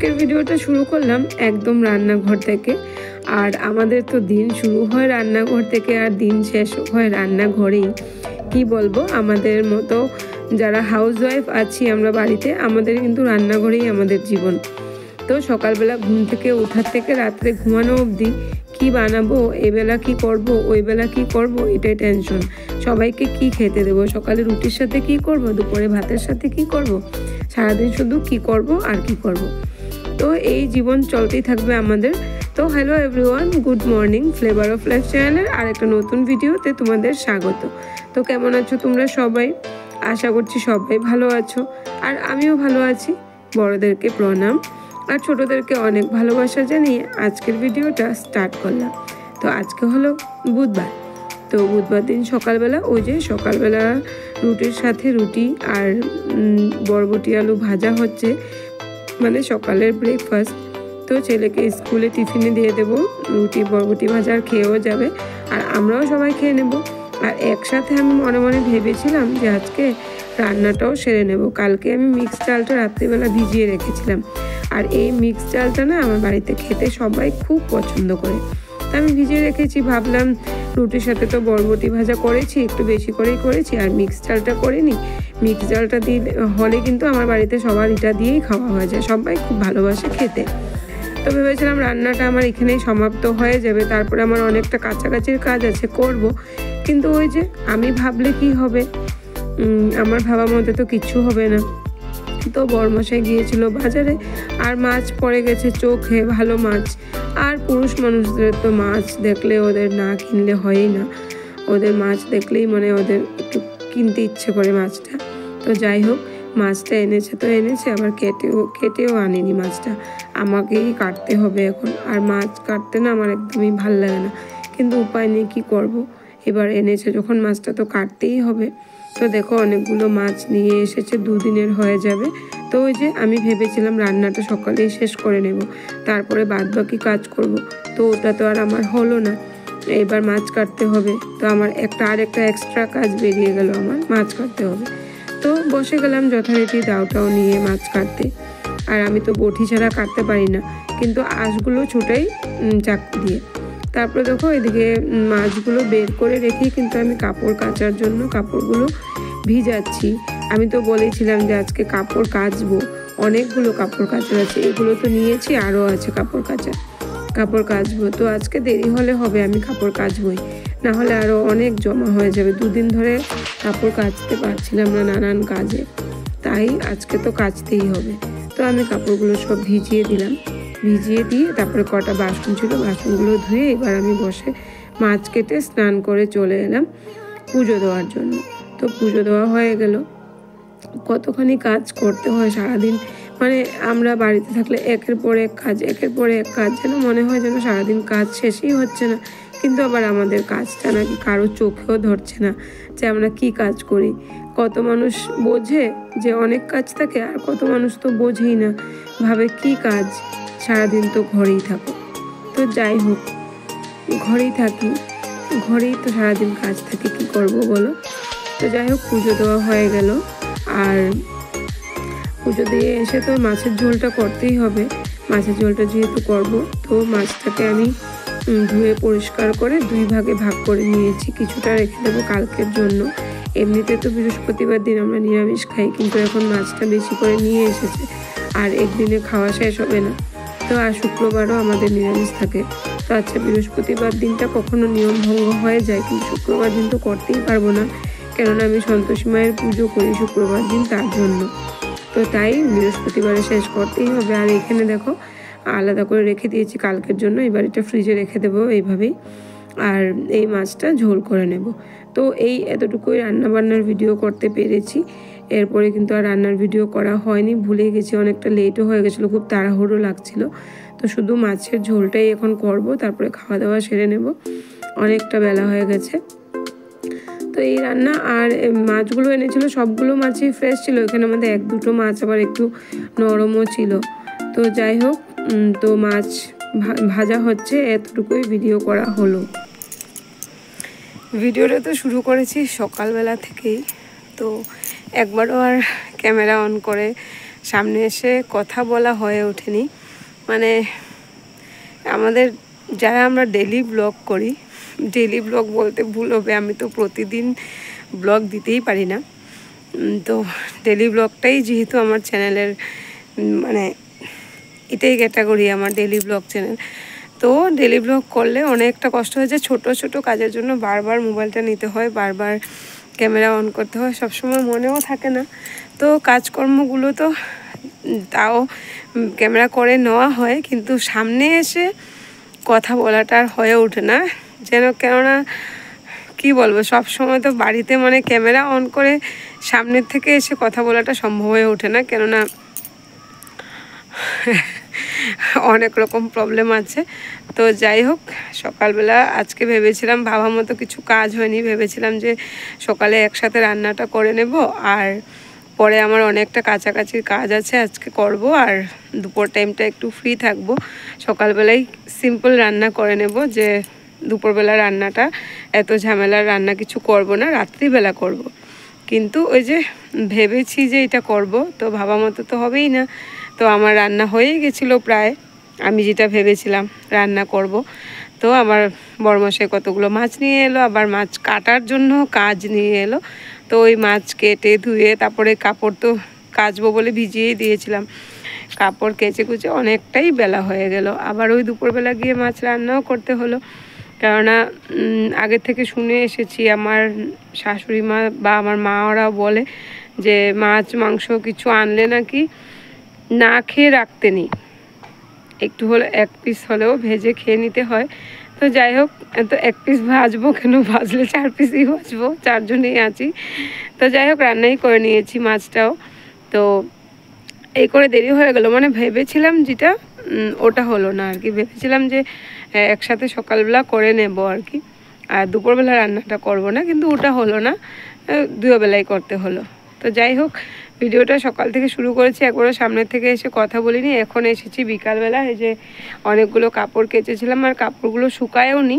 আজকের ভিডিওটা শুরু করলাম একদম রান্নাঘর থেকে। আর আমাদের তো দিন শুরু হয় রান্নাঘর থেকে আর দিন শেষ হয় রান্নাঘরেই। কি বলবো, আমাদের মতো যারা হাউসওয়াইফ আছি আমরা বাড়িতে, আমাদের কিন্তু রান্নাঘরেই আমাদের জীবন। তো সকালবেলা ঘুম থেকে ওঠার থেকে রাত্রে ঘুমানো অবধি কি বানাবো, এবেলা কি করব, ওই বেলা কি করব, এটাই টেনশন। সবাইকে কি খেতে দেবো, সকালে রুটির সাথে কি করব, দুপুরে ভাতের সাথে কি করব, সারাদিন শুধু কি করব আর কি করব। তো এই জীবন চলতেই থাকবে আমাদের। তো hello everyone, good morning. Flavour of life চ্যানেলের আরেকটা নতুন ভিডিওতে তোমাদের স্বাগত। তো কেমন আছো তোমরা সবাই? আশা করছি সবাই ভালো আছো, আর আমিও ভালো আছি। বড়দেরকে প্রণাম আর ছোটদেরকে অনেক ভালোবাসা জানিয়ে আজকের ভিডিওটা স্টার্ট করলাম। তো আজকে হলো বুধবার। তো বুধবার দিন সকালবেলা সকালবেলা রুটির সাথে রুটি আর বরবটি আলু ভাজা হচ্ছে, মানে সকালের ব্রেকফাস্ট। তো ছেলেকে স্কুলে টিফিনে দিয়ে দেবো, রুটি বরবটি ভাজা আর খেয়েও যাবে, আর আমরাও সবাই খেয়ে নেব। আর একসাথে আমি মনে মনে ভেবেছিলাম যে আজকে রান্নাটাও সেরে নেব। কালকে আমি মিক্সড ডালটা রাত্রিবেলা ভিজিয়ে রেখেছিলাম, আর এই মিক্সড ডালটা না আমার বাড়িতে খেতে সবাই খুব পছন্দ করে। তা আমি ভিজিয়ে রেখেছি, ভাবলাম রুটির সাথে তো বরবটি ভাজা করেছি, একটু বেশি করেই করেছি, আর মিক্সড ডালটা করিনি। মিক্সড ডালটা দিয়ে হলে কিন্তু আমার বাড়িতে সবার এটা দিয়েই খাওয়া হয়ে যায়, সবাই খুব ভালোবাসে খেতে। তো ভেবেছিলাম রান্নাটা আমার এখানেই সমাপ্ত হয়ে যাবে, তারপরে আমার অনেকটা কাছাকাছির কাজ আছে করব। কিন্তু ওই যে আমি ভাবলে কি হবে, আমার ভাবার মধ্যে তো কিচ্ছু হবে না। তো বরমশাই গিয়েছিল বাজারে, আর মাছ পড়ে গেছে চোখে, ভালো মাছ। আর পুরুষ মানুষদের তো মাছ দেখলে ওদের না কিনলে হয়ই না, ওদের মাছ দেখলেই মানে ওদের একটু কিনতে ইচ্ছে করে মাছটা। তো যাই হোক, মাছটা এনেছে তো এনেছে, আবার কেটেও আনেনি মাছটা, আমাকেই কাটতে হবে এখন। আর মাছ কাটতে না আমার একদমই ভাল লাগে না, কিন্তু উপায় নেই, কী করব। এবার এনেছে যখন মাছটা তো কাটতেই হবে। তো দেখো অনেকগুলো মাছ নিয়ে এসেছে, 2 দিনের হয়ে যাবে। তো ওই যে আমি ভেবেছিলাম রান্নাটা সকালেই শেষ করে নেব, তারপরে বাদবাকি কাজ করব। তো ওটা তো আর আমার হলো না, এবার মাছ কাটতে হবে। তো আমার আরেকটা এক্সট্রা কাজ বেরিয়ে গেল, আমার মাছ কাটতে হবে। তো বসে গেলাম যথারীতি দাওটাও নিয়ে মাছ কাটতে। আর আমি তো বটি ছাড়া কাটতে পারি না, কিন্তু আঁশগুলো ছুটাই চাকু দিয়ে। তারপরে দেখো এদিকে মাছগুলো বের করে রেখে কিন্তু আমি কাপড় কাচার জন্য কাপড়গুলো ভিজাচ্ছি। আমি তো বলেছিলাম যে আজকে কাপড় কাচবো, অনেকগুলো কাপড় কাচার আছে, এগুলো তো নিয়েছি, আরও আছে কাপড় কাচবো। তো আজকে দেরি হলে হবে, আমি কাপড় কাচবই, না হলে আরও অনেক জমা হয়ে যাবে। 2 দিন ধরে কাপড় কাচতে পারছিলাম না নানান কাজে, তাই আজকে তো কাচতেই হবে। তো আমি কাপড়গুলো সব ভিজিয়ে দিয়ে তারপরে কটা বাসন ছিল, বাসনগুলো ধুয়ে এবার আমি বসে মাছ কেটে স্নান করে চলে এলাম পুজো দেওয়ার জন্য। তো পুজো দেওয়া হয়ে গেল। কতখানি কাজ করতে হয় সারাদিন, মানে আমরা বাড়িতে থাকলে একের পর এক কাজ, যেন মনে হয় যেন সারাদিন কাজ শেষই হচ্ছে না। কিন্তু আবার আমাদের কাজটা নাকি কারো চোখেও ধরছে না যে আমরা কি কাজ করি। কত মানুষ বোঝে যে অনেক কাজ থাকে, আর কত মানুষ তো বোঝেই না, ভাবে কি কাজ, সারাদিন তো ঘরেই থাকো। তো যাই হোক, ঘরেই তো সারাদিন কাজ থাকে, কি করব বলো। তো যাই হোক, পুজো দেওয়া হয়ে গেল, আর পুজো দিয়ে এসে তো মাছের ঝোলটা করতেই হবে। মাছের ঝোলটা যেহেতু করব, তো মাছটাকে আমি ধুয়ে পরিষ্কার করে 2 ভাগে ভাগ করে নিয়েছি, কিছুটা রেখে দেবো কালকের জন্য। এমনিতে তো বৃহস্পতিবার দিন আমরা নিরামিষ খাই, কিন্তু এখন মাছটা বেশি করে নিয়ে এসেছে, আর একদিনে খাওয়া শেষ হবে না। তো আর শুক্রবারও আমাদের নিরামিষ থাকে। তো আচ্ছা, বৃহস্পতিবার দিনটা কখনো নিয়ম ভঙ্গ হয়ে যায়, কিন্তু শুক্রবার দিন তো করতেই পারবো না, কেননা আমি সন্তোষী মায়ের পুজো করি শুক্রবার দিন, তার জন্য। তো তাই বৃহস্পতিবারে শেষ করতেই হবে। আর এখানে দেখো আলাদা করে রেখে দিয়েছি কালকের জন্য, এবার এটা ফ্রিজে রেখে দেবো এইভাবেই। আর এই মাছটা ঝোল করে নেব। তো এই এতটুকুই রান্নাবান্নার ভিডিও করতে পেরেছি, এরপরে কিন্তু আর রান্নার ভিডিও করা হয়নি, ভুলে গেছি, অনেকটা লেটও হয়ে গেছিলো, খুব তাড়াহুড়ো লাগছিল। তো শুধু মাছের ঝোলটাই এখন করব, তারপরে খাওয়া দাওয়া সেরে নেব, অনেকটা বেলা হয়ে গেছে। তো এই রান্না। আর মাছগুলো এনেছিল সবগুলো মাছই ফ্রেশ ছিল, এখানে আমাদের 1-2টো মাছ আবার একটু নরমও ছিল। তো যাই হোক, তো মাছ ভাজা হচ্ছে, এতটুকুই ভিডিও করা হলো। ভিডিওটা তো শুরু করেছি সকালবেলা থেকেই, তো একবারও আর ক্যামেরা অন করে সামনে এসে কথা বলা হয়ে ওঠেনি। মানে আমাদের যারা আমরা ডেলি ব্লগ করি, ডেলি ব্লগ বলতে ভুল হবে, আমি তো প্রতিদিন ব্লগ দিতেই পারি না। তো ডেলি ব্লগটাই যেহেতু আমার চ্যানেলের মানে এটাই ক্যাটাগরি আমার ডেলি ব্লগ চ্যানেল, তো ডেলি ব্লগ করলে অনেকটা কষ্ট হয়ে যায়। ছোটো ছোটো কাজের জন্য বারবার মোবাইলটা নিতে হয়, বারবার ক্যামেরা অন করতে হয়, সবসময় মনেও থাকে না। তো কাজকর্মগুলো তো তাও ক্যামেরা করে নেওয়া হয়, কিন্তু সামনে এসে কথা বলাটা আর হয়ে ওঠে না যেন। কেননা কি বলবো, সব সময় তো বাড়িতে মানে ক্যামেরা অন করে সামনের থেকে এসে কথা বলাটা সম্ভব হয়ে ওঠে না, কেননা অনেক রকম প্রবলেম আছে। তো যাই হোক, সকালবেলা আজকে ভেবেছিলাম, ভাবা মতো কিছু কাজ হয়নি, ভেবেছিলাম যে সকালে একসাথে রান্নাটা করে নেব, আর পরে আমার অনেকটা কাছাকাছির কাজ আছে আজকে করব, আর দুপুর টাইমটা একটু ফ্রি থাকবো। সকালবেলায় সিম্পল রান্না করে নেব, যে দুপুরবেলা রান্নাটা এত ঝামেলার রান্না কিছু করব না, রাত্রিবেলা করব। কিন্তু ওই যে ভেবেছি যে এটা করব, তো ভাবা মতো তো হবেই না। তো আমার রান্না হয়েই গেছিলো প্রায়, আমি যেটা ভেবেছিলাম রান্না করব। তো আমার বড়মশাই কতগুলো মাছ নিয়ে এলো, আবার মাছ কাটার জন্য কাজ নিয়ে এলো। তো ওই মাছ কেটে ধুয়ে তারপরে কাপড় তো কাচবো বলে ভিজিয়েই দিয়েছিলাম, কাপড় কেচে কুচে অনেকটাই বেলা হয়ে গেল। আবার ওই দুপুরবেলা গিয়ে মাছ রান্নাও করতে হলো, কেননা আগে থেকে শুনে এসেছি, আমার শাশুড়ি মা বা আমার মা ওরা বলে যে মাছ মাংস কিছু আনলে নাকি না খেয়ে রাখতে নেই, একটু হলে এক পিস হলেও ভেজে খেয়ে নিতে হয়। তো যাই হোক, তো এক পিস ভাজবো কেন, ভাজলে 4 পিসই ভাজবো, 4 জনেই আছি। তো যাই হোক, রান্নাই করে নিয়েছি মাছটাও। তো এই করে দেরি হয়ে গেল, মানে ভেবেছিলাম যেটা ওটা হলো না আর কি। ভেবেছিলাম যে একসাথে সকালবেলা করে নেব আর কি, আর দুপুরবেলা রান্নাটা করব না, কিন্তু ওটা হলো না, দুবেলাই করতে হলো। তো যাই হোক, ভিডিওটা সকাল থেকে শুরু করেছি, একবারও সামনের থেকে এসে কথা বলিনি। এখন এসেছি বিকালবেলা, এই যে অনেকগুলো কাপড় কেচেছিলাম, আর কাপড়গুলো শুকায়ও নি,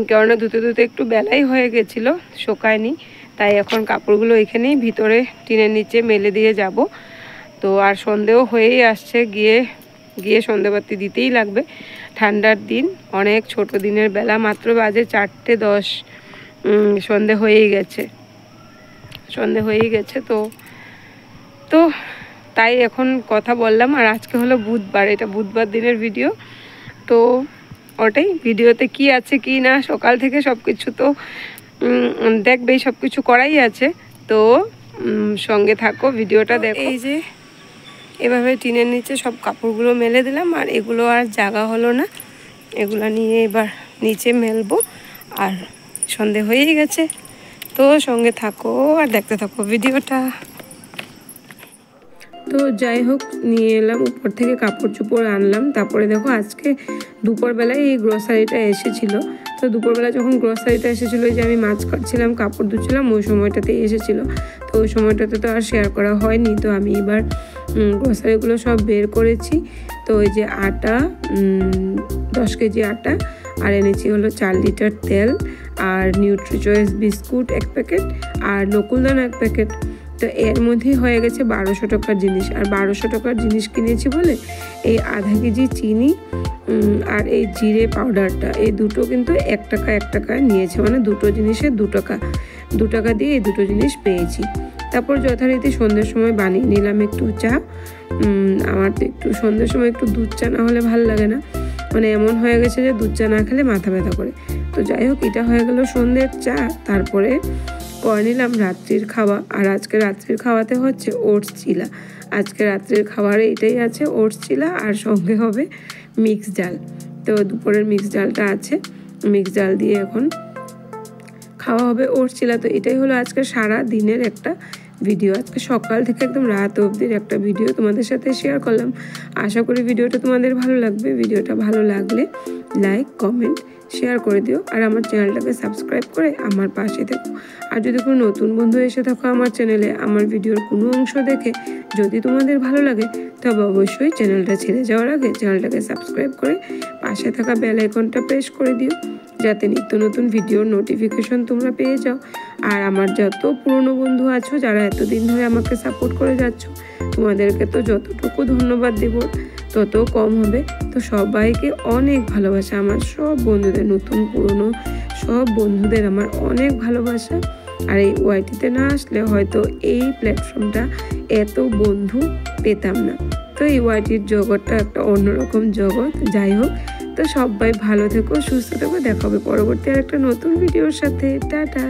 কেননা ধুতে ধুতে একটু বেলাই হয়ে গেছিলো, শুকায়নি। তাই এখন কাপড়গুলো এখানেই ভিতরে টিনের নিচে মেলে দিয়ে যাব। তো আর সন্ধেও হয়েই আসছে, গিয়ে সন্ধেবাতি দিতেই লাগবে। ঠান্ডার দিন, অনেক ছোট দিনের বেলা, মাত্র বাজে 4:10, সন্ধে হয়েই গেছে। তো তাই এখন কথা বললাম। আর আজকে হলো বুধবার, এটা বুধবার দিনের ভিডিও। তো ওটাই, ভিডিওতে কি আছে কি না সকাল থেকে সব কিছু তো দেখবেই, সব কিছু করাই আছে। তো সঙ্গে থাকো, ভিডিওটা দেখো। এই যে এভাবে টিনের নিচে সব কাপড়গুলো মেলে দিলাম, আর এগুলো আর জায়গা হলো না, এগুলো নিয়ে এবার নিচে মেলবো। আর সন্ধে হয়েই গেছে, তো সঙ্গে থাকো আর দেখতে থাকো ভিডিওটা। তো যাই হোক, নিয়ে এলাম উপর থেকে কাপড় চোপড় আনলাম। তারপরে দেখো, আজকে দুপুরবেলায় এই গ্রসারিটা এসেছিলো। তো দুপুরবেলা যখন গ্রসারিটা এসেছিলো, যে আমি মাছ কাটছিলাম, কাপড় ধুচ্ছিলাম, ওই সময়টাতেই এসেছিলো। তো ওই সময়টাতে তো আর শেয়ার করা হয়নি। তো আমি এবার গ্রসারিগুলো সব বের করেছি। তো ওই যে আটা, 10 কেজি আটা, আর এনেছি হলো 4 লিটার তেল, আর নিউট্রিচয়েস বিস্কুট 1 প্যাকেট, আর নকুলদানা 1 প্যাকেট। তো এর মধ্যেই হয়ে গেছে 1200 টাকার জিনিস। আর 1200 টাকার জিনিস কিনেছি বলে এই আধা কেজি চিনি আর এই জিরে পাউডারটা, এই দুটো কিন্তু 1 টাকায় নিয়েছে, মানে দুটো জিনিসে 2 টাকা দিয়ে এই দুটো জিনিস পেয়েছি। তারপর যথারীতি সন্ধ্যের সময় বানিয়ে নিলাম একটু চা। আমার তো একটু সন্ধ্যের সময় একটু দুধ চা না হলে ভাল লাগে না, মানে এমন হয়ে গেছে যে দুধ চা না খেলে মাথা ব্যথা করে। তো যাই হোক, এটা হয়ে গেল সন্ধ্যের চা। তারপরে করে নিলাম রাত্রির খাওয়া। আর আজকে রাত্রির খাওয়াতে হচ্ছে ওটস চিলা। আজকে রাত্রির খাবারে এটাই আছে, ওটস চিলা, আর সঙ্গে হবে মিক্স ডাল। তো দুপুরের মিক্স ডালটা আছে, মিক্স ডাল দিয়ে এখন খাওয়া হবে ওটস চিলা। তো এটাই হলো আজকে সারা দিনের একটা ভিডিও, আজকে সকাল থেকে একদম রাত অবধির একটা ভিডিও তোমাদের সাথে শেয়ার করলাম। আশা করি ভিডিওটা তোমাদের ভালো লাগবে। ভিডিওটা ভালো লাগলে লাইক, কমেন্ট, শেয়ার করে দিও আর আমার চ্যানেলটাকে সাবস্ক্রাইব করে আমার পাশে থেকো। আর যদি কোনো নতুন বন্ধু এসে থাকো আমার চ্যানেলে, আমার ভিডিওর কোনো অংশ দেখে যদি তোমাদের ভালো লাগে তবে অবশ্যই চ্যানেলটা ছেড়ে যাওয়ার আগে চ্যানেলটাকে সাবস্ক্রাইব করে পাশে থাকা বেল আইকনটা প্রেস করে দিও, যাতে নিত্য নতুন ভিডিওর নোটিফিকেশন তোমরা পেয়ে যাও। আর আমার যত পুরনো বন্ধু আছো যারা এতদিন ধরে আমাকে সাপোর্ট করে যাচ্ছ, তোমাদেরকে তো যতটুকু ধন্যবাদ দেব তত কম হবে। তো সবাইকে অনেক ভালোবাসা, আমার সব বন্ধুদের, নতুন পুরনো সব বন্ধুদের আমার অনেক ভালোবাসা। আর এই ওয়াইটিতে না আসলে হয়তো এই প্ল্যাটফর্মটা এত বন্ধু পেতাম না। তো এই ওয়াইটির জগৎটা একটা অন্যরকম জগৎ। যাই হোক, তো সবাই ভালো থেকো, সুস্থ থেকো, দেখা হবে পরবর্তী আর একটা নতুন ভিডিওর সাথে। টাটা।